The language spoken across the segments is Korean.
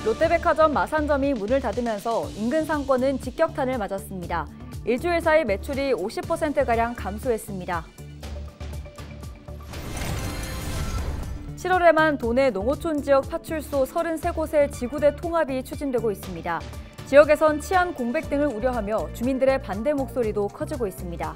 롯데백화점 마산점이 문을 닫으면서 인근 상권은 직격탄을 맞았습니다. 일주일 사이 매출이 50%가량 감소했습니다. 7월에만 도내 농어촌 지역 파출소 33곳의 지구대 통합이 추진되고 있습니다. 지역에선 치안 공백 등을 우려하며 주민들의 반대 목소리도 커지고 있습니다.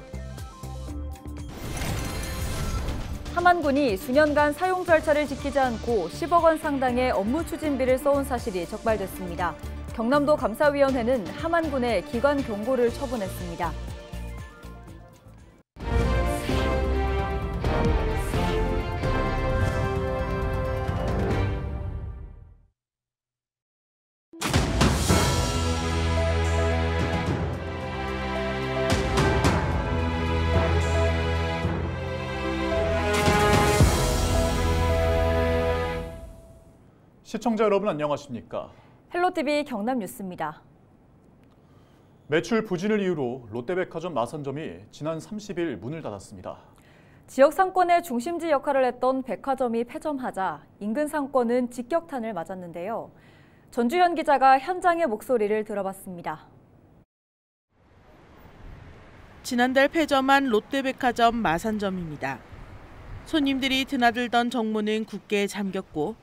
함안군이 수년간 사용 절차를 지키지 않고 10억 원 상당의 업무 추진비를 써온 사실이 적발됐습니다. 경남도 감사위원회는 함안군에 기관 경고를 처분했습니다. 시청자 여러분 안녕하십니까? 헬로티비 경남뉴스입니다. 매출 부진을 이유로 롯데백화점 마산점이 지난 30일 문을 닫았습니다. 지역 상권의 중심지 역할을 했던 백화점이 폐점하자 인근 상권은 직격탄을 맞았는데요. 전주현 기자가 현장의 목소리를 들어봤습니다. 지난달 폐점한 롯데백화점 마산점입니다. 손님들이 드나들던 정문은 굳게 잠겼고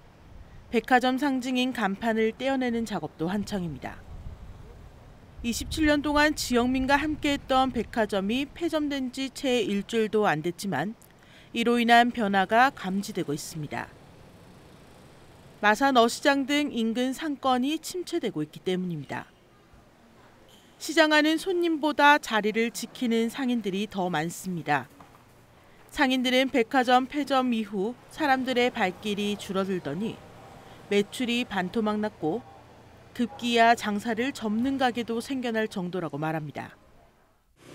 백화점 상징인 간판을 떼어내는 작업도 한창입니다. 27년 동안 지역민과 함께했던 백화점이 폐점된 지 채 일주일도 안 됐지만 이로 인한 변화가 감지되고 있습니다. 마산 어시장 등 인근 상권이 침체되고 있기 때문입니다. 시장 안은 손님보다 자리를 지키는 상인들이 더 많습니다. 상인들은 백화점 폐점 이후 사람들의 발길이 줄어들더니 매출이 반토막 났고 급기야 장사를 접는 가게도 생겨날 정도라고 말합니다.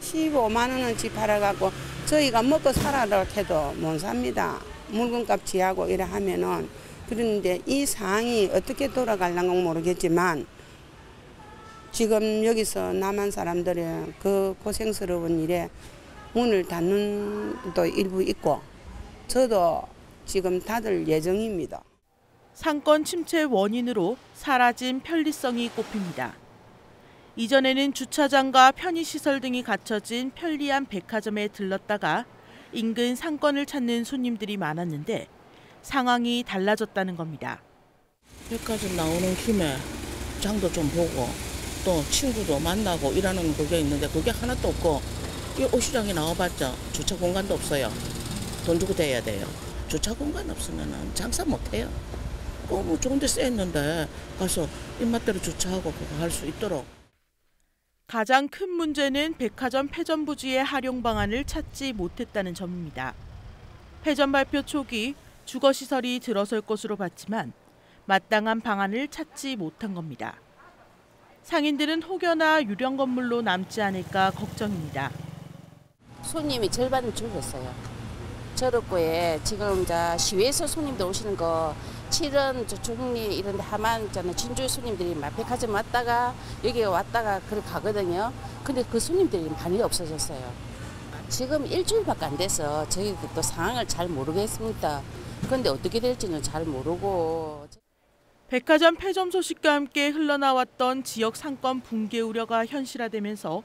15만 원어치 팔아갖고 저희가 먹고 살아라 해도 못 삽니다. 물건값 지하고 이래 하면은. 그런데 이 상황이 어떻게 돌아갈랑가 모르겠지만 지금 여기서 남한 사람들의 그 고생스러운 일에 문을 닫는 것도 일부 있고 저도 지금 닫을 예정입니다. 상권 침체 원인으로 사라진 편리성이 꼽힙니다. 이전에는 주차장과 편의시설 등이 갖춰진 편리한 백화점에 들렀다가 인근 상권을 찾는 손님들이 많았는데 상황이 달라졌다는 겁니다. 백화점 나오는 김에 장도 좀 보고 또 친구도 만나고 일하는 그게 있는데 그게 하나도 없고 이 옷시장에 나와봤자 주차 공간도 없어요. 돈 주고 대야 돼요. 주차 공간 없으면 장사 못해요. 뭐 좋은 데 쓰였는데 가서 입맛대로 주차하고 그거 할 수 있도록. 가장 큰 문제는 백화점 폐점 부지의 활용 방안을 찾지 못했다는 점입니다. 폐점 발표 초기 주거시설이 들어설 것으로 봤지만 마땅한 방안을 찾지 못한 겁니다. 상인들은 혹여나 유령 건물로 남지 않을까 걱정입니다. 손님이 절반을 줄었어요. 저렇고에 지금 시외에서 손님들 오시는 거 칠원, 중리 이런 데 하만 있잖아요. 진주 손님들이 막 백화점 왔다가 여기 왔다가 그렇게 가거든요. 근데 그 손님들이 많이 없어졌어요. 지금 일주일밖에 안 돼서 저희도 상황을 잘 모르겠습니다. 그런데 어떻게 될지는 잘 모르고. 백화점 폐점 소식과 함께 흘러나왔던 지역 상권 붕괴 우려가 현실화되면서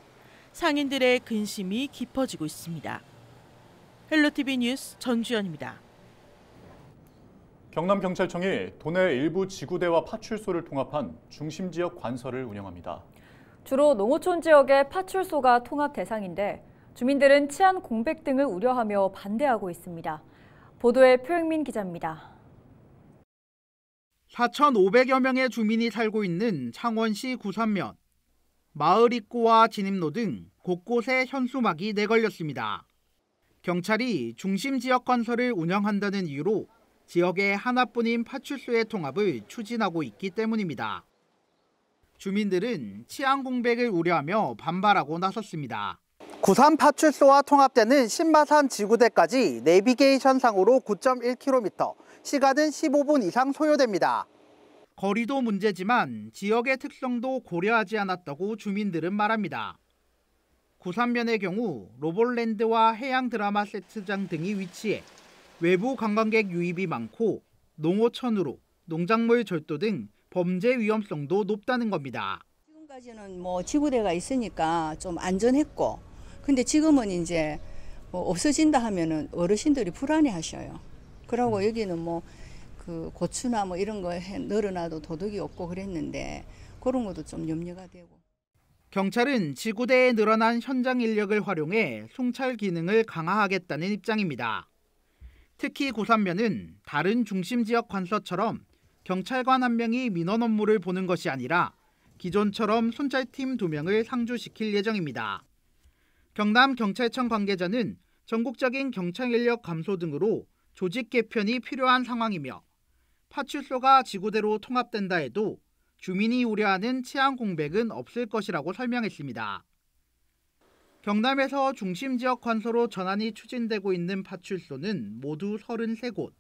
상인들의 근심이 깊어지고 있습니다. 헬로티비 뉴스 전주현입니다. 경남경찰청이 도내 일부 지구대와 파출소를 통합한 중심지역 관서를 운영합니다. 주로 농어촌 지역의 파출소가 통합 대상인데 주민들은 치안 공백 등을 우려하며 반대하고 있습니다. 보도에 표영민 기자입니다. 4,500여 명의 주민이 살고 있는 창원시 구산면. 마을 입구와 진입로 등 곳곳에 현수막이 내걸렸습니다. 경찰이 중심지역 관서를 운영한다는 이유로 지역의 하나뿐인 파출소의 통합을 추진하고 있기 때문입니다. 주민들은 치안 공백을 우려하며 반발하고 나섰습니다. 구산 파출소와 통합되는 신마산 지구대까지 내비게이션상으로 9.1km, 시간은 15분 이상 소요됩니다. 거리도 문제지만 지역의 특성도 고려하지 않았다고 주민들은 말합니다. 구산면의 경우 로볼랜드와 해양 드라마 세트장 등이 위치해 외부 관광객 유입이 많고 농어촌으로 농작물 절도 등 범죄 위험성도 높다는 겁니다. 지금까지는 지구대가 있으니까 좀 안전했고, 근데 지금은 이제 없어진다 하면은 어르신들이 불안해하셔요. 그러고 여기는 그 고추나 이런 거 널어놔도 도둑이 없고 그랬는데 그런 것도 좀 염려가 되고. 경찰은 지구대에 늘어난 현장 인력을 활용해 송찰 기능을 강화하겠다는 입장입니다. 특히 구산면은 다른 중심 지역 관서처럼 경찰관 1명이 민원 업무를 보는 것이 아니라 기존처럼 순찰팀 2명을 상주시킬 예정입니다. 경남경찰청 관계자는 전국적인 경찰 인력 감소 등으로 조직 개편이 필요한 상황이며 파출소가 지구대로 통합된다 해도 주민이 우려하는 치안 공백은 없을 것이라고 설명했습니다. 경남에서 중심 지역 관서로 전환이 추진되고 있는 파출소는 모두 33곳.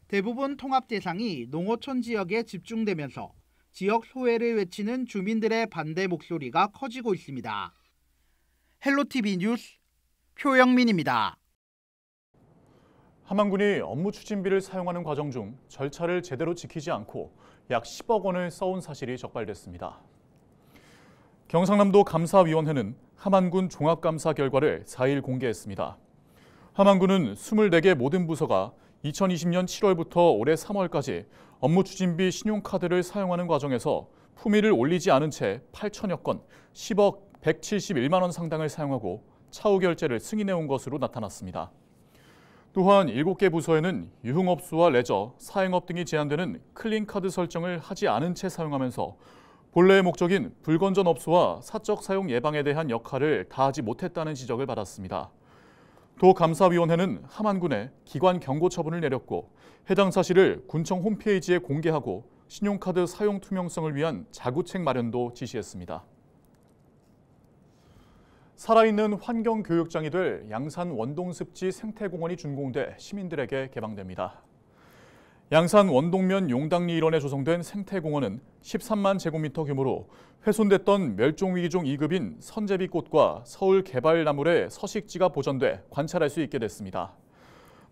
대부분 통합 대상이 농어촌 지역에 집중되면서 지역 소외를 외치는 주민들의 반대 목소리가 커지고 있습니다. 헬로티비 뉴스 표영민입니다. 함안군이 업무 추진비를 사용하는 과정 중 절차를 제대로 지키지 않고 약 10억 원을 써온 사실이 적발됐습니다. 경상남도 감사위원회는 함안군 종합감사 결과를 4일 공개했습니다. 함안군은 24개 모든 부서가 2020년 7월부터 올해 3월까지 업무 추진비 신용카드를 사용하는 과정에서 품위를 올리지 않은 채 8천여 건, 10억 171만 원 상당을 사용하고 차후 결제를 승인해온 것으로 나타났습니다. 또한 7개 부서에는 유흥업소와 레저, 사행업 등이 제한되는 클린카드 설정을 하지 않은 채 사용하면서 본래의 목적인 불건전 업소와 사적 사용 예방에 대한 역할을 다하지 못했다는 지적을 받았습니다. 도감사위원회는 함안군에 기관 경고 처분을 내렸고 해당 사실을 군청 홈페이지에 공개하고 신용카드 사용 투명성을 위한 자구책 마련도 지시했습니다. 살아있는 환경교육장이 될 양산 원동습지 생태공원이 준공돼 시민들에게 개방됩니다. 양산 원동면 용당리 일원에 조성된 생태공원은 13만 제곱미터 규모로 훼손됐던 멸종위기종 2급인 선제비꽃과 서울개발나물의 서식지가 보존돼 관찰할 수 있게 됐습니다.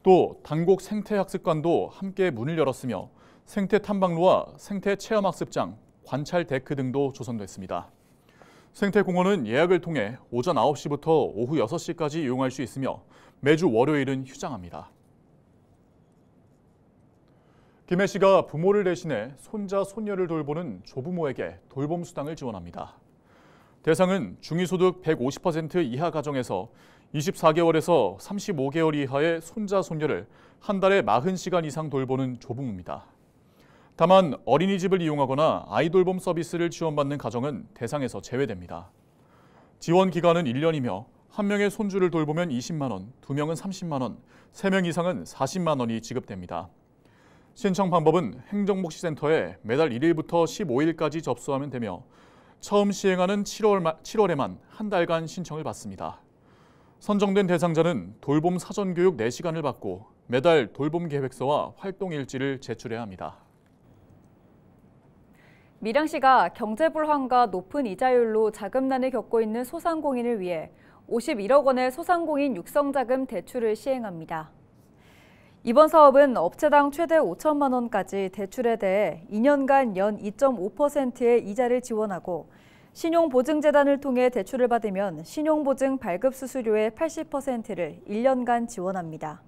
또 단곡 생태학습관도 함께 문을 열었으며 생태탐방로와 생태체험학습장, 관찰 데크 등도 조성됐습니다. 생태공원은 예약을 통해 오전 9시부터 오후 6시까지 이용할 수 있으며 매주 월요일은 휴장합니다. 김해 시가 부모를 대신해 손자, 손녀를 돌보는 조부모에게 돌봄 수당을 지원합니다. 대상은 중위소득 150% 이하 가정에서 24개월에서 35개월 이하의 손자, 손녀를 한 달에 40시간 이상 돌보는 조부모입니다. 다만 어린이집을 이용하거나 아이돌봄 서비스를 지원받는 가정은 대상에서 제외됩니다. 지원 기간은 1년이며 한 명의 손주를 돌보면 20만 원, 2명은 30만 원, 3명 이상은 40만 원이 지급됩니다. 신청 방법은 행정복지센터에 매달 1일부터 15일까지 접수하면 되며 처음 시행하는 7월에만 한 달간 신청을 받습니다. 선정된 대상자는 돌봄 사전교육 4시간을 받고 매달 돌봄 계획서와 활동 일지를 제출해야 합니다. 밀양시가 경제불황과 높은 이자율로 자금난을 겪고 있는 소상공인을 위해 51억 원의 소상공인 육성자금 대출을 시행합니다. 이번 사업은 업체당 최대 5천만 원까지 대출에 대해 2년간 연 2.5%의 이자를 지원하고 신용보증재단을 통해 대출을 받으면 신용보증 발급 수수료의 80%를 1년간 지원합니다.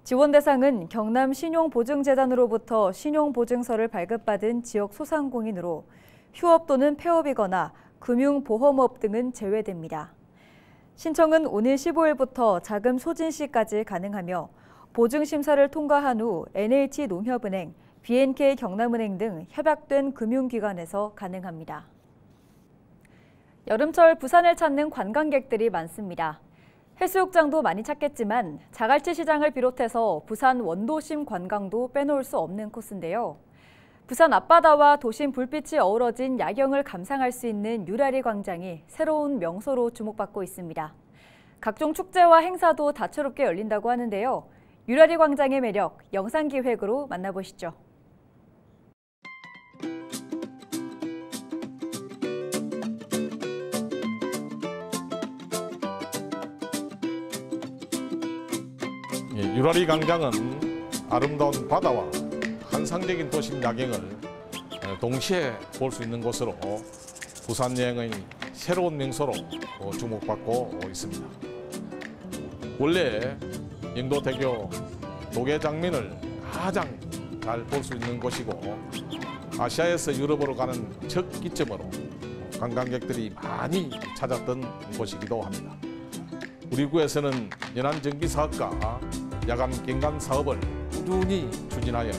지원 대상은 경남 신용보증재단으로부터 신용보증서를 발급받은 지역 소상공인으로 휴업 또는 폐업이거나 금융보험업 등은 제외됩니다. 신청은 오늘 15일부터 자금 소진 시까지 가능하며 보증심사를 통과한 후 NH농협은행, BNK 경남은행 등 협약된 금융기관에서 가능합니다. 여름철 부산을 찾는 관광객들이 많습니다. 해수욕장도 많이 찾겠지만 자갈치 시장을 비롯해서 부산 원도심 관광도 빼놓을 수 없는 코스인데요. 부산 앞바다와 도심 불빛이 어우러진 야경을 감상할 수 있는 유라리 광장이 새로운 명소로 주목받고 있습니다. 각종 축제와 행사도 다채롭게 열린다고 하는데요. 유라리 광장의 매력, 영상기획으로 만나보시죠. 유라리 광장은 아름다운 바다와 환상적인 도심 야경을 동시에 볼 수 있는 곳으로 부산 여행의 새로운 명소로 주목받고 있습니다. 원래 영도대교 도계장면을 가장 잘 볼 수 있는 곳이고 아시아에서 유럽으로 가는 첫 기점으로 관광객들이 많이 찾았던 곳이기도 합니다. 우리 구에서는 연안전기 사업과 야간 경관 사업을 꾸준히 추진하여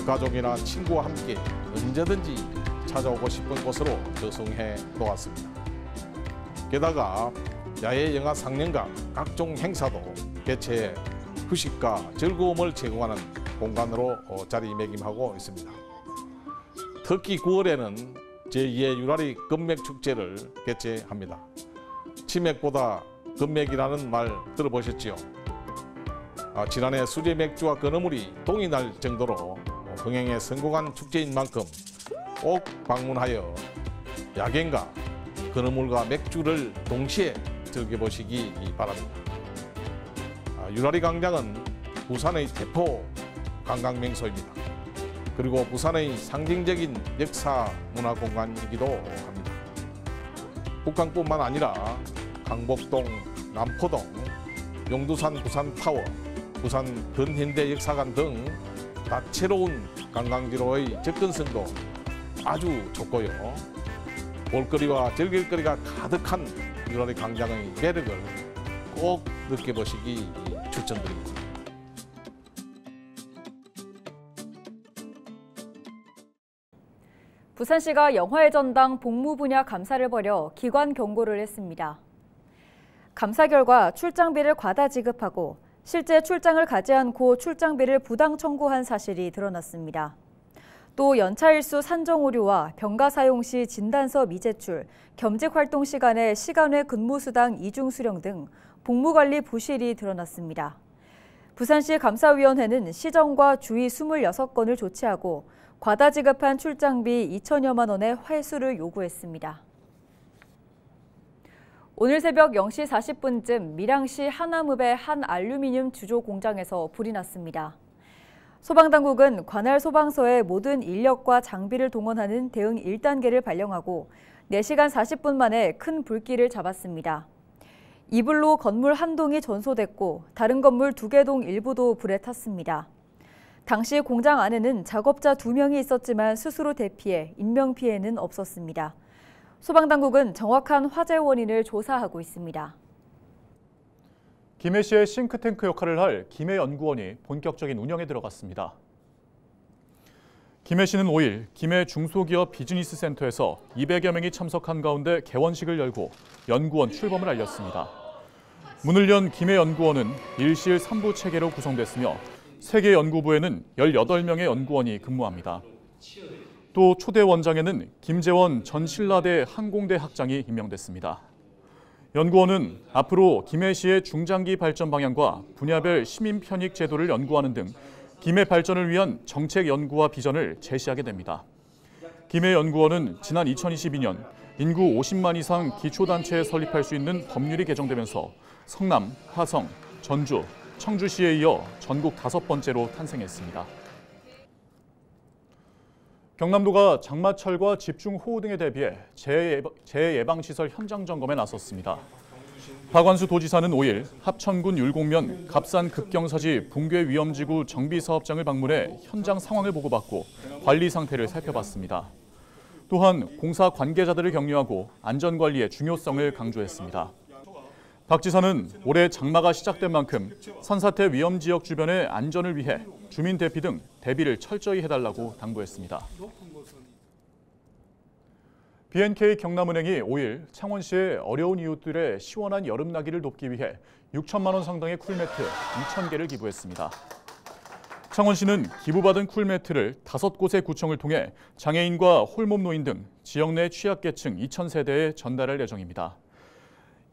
가족이나 친구와 함께 언제든지 찾아오고 싶은 곳으로 조성해 놓았습니다. 게다가 야외 영화 상영과 각종 행사도 개최해 휴식과 즐거움을 제공하는 공간으로 자리매김하고 있습니다. 특히 9월에는 제2회 유라리 금맥축제를 개최합니다. 치맥보다 금맥이라는 말 들어보셨지요? 지난해 수제 맥주와 건어물이 동이 날 정도로 흥행에 성공한 축제인 만큼 꼭 방문하여 야경과 건어물과 맥주를 동시에 즐겨보시기 바랍니다. 유라리 광장은 부산의 대표 관광 명소입니다. 그리고 부산의 상징적인 역사 문화 공간이기도 합니다. 북한뿐만 아니라 강복동, 남포동, 용두산 부산타워, 부산 근현대 역사관 등 다채로운 관광지로의 접근성도 아주 좋고요. 볼거리와 즐길거리가 가득한 유라리 광장의 매력을 꼭 느껴보시기 추천드립니다. 부산시가 영화의 전당 복무 분야 감사를 벌여 기관 경고를 했습니다. 감사 결과 출장비를 과다 지급하고 실제 출장을 가지 않고 출장비를 부당 청구한 사실이 드러났습니다. 또 연차 일수 산정 오류와 병가 사용 시 진단서 미제출, 겸직 활동 시간에 시간 외 근무 수당 이중 수령 등 복무 관리 부실이 드러났습니다. 부산시 감사위원회는 시정과 주의 26건을 조치하고 과다 지급한 출장비 2천여만 원의 회수를 요구했습니다. 오늘 새벽 0시 40분쯤 밀양시 하남읍의 한 알루미늄 주조 공장에서 불이 났습니다. 소방당국은 관할 소방서에 모든 인력과 장비를 동원하는 대응 1단계를 발령하고 4시간 40분 만에 큰 불길을 잡았습니다. 이 불로 건물 한 동이 전소됐고 다른 건물 2개 동 일부도 불에 탔습니다. 당시 공장 안에는 작업자 2명이 있었지만 스스로 대피해 인명피해는 없었습니다. 소방당국은 정확한 화재 원인을 조사하고 있습니다. 김해시의 싱크탱크 역할을 할 김해연구원이 본격적인 운영에 들어갔습니다. 김해시는 5일 김해 중소기업 비즈니스센터에서 200여 명이 참석한 가운데 개원식을 열고 연구원 출범을 알렸습니다. 문을 연 김해연구원은 1실 3부 체계로 구성됐으며 3개 연구부에는 18명의 연구원이 근무합니다. 또 초대 원장에는 김재원 전 신라대 항공대 학장이 임명됐습니다. 연구원은 앞으로 김해시의 중장기 발전 방향과 분야별 시민 편익 제도를 연구하는 등 김해 발전을 위한 정책 연구와 비전을 제시하게 됩니다. 김해연구원은 지난 2022년 인구 50만 이상 기초단체에 설립할 수 있는 법률이 개정되면서 성남, 화성, 전주, 청주시에 이어 전국 5번째로 탄생했습니다. 경남도가 장마철과 집중호우 등에 대비해 재해 예방시설 현장 점검에 나섰습니다. 박완수 도지사는 5일 합천군 율곡면 갑산 급경사지 붕괴 위험지구 정비사업장을 방문해 현장 상황을 보고받고 관리 상태를 살펴봤습니다. 또한 공사 관계자들을 격려하고 안전관리의 중요성을 강조했습니다. 박 지사는 올해 장마가 시작된 만큼 산사태 위험지역 주변의 안전을 위해 주민 대피 등 대비를 철저히 해달라고 당부했습니다. BNK 경남은행이 5일 창원시의 어려운 이웃들의 시원한 여름나기를 돕기 위해 6천만 원 상당의 쿨매트 2,000개를 기부했습니다. 창원시는 기부받은 쿨매트를 5곳의 구청을 통해 장애인과 홀몸 노인 등 지역 내 취약계층 2,000세대에 전달할 예정입니다.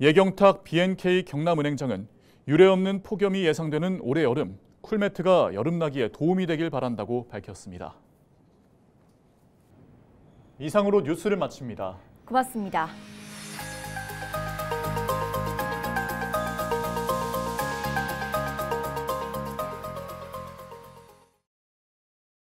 예경탁 BNK 경남은행장은 유례없는 폭염이 예상되는 올해 여름, 쿨매트가 여름나기에 도움이 되길 바란다고 밝혔습니다. 이상으로 뉴스를 마칩니다. 고맙습니다.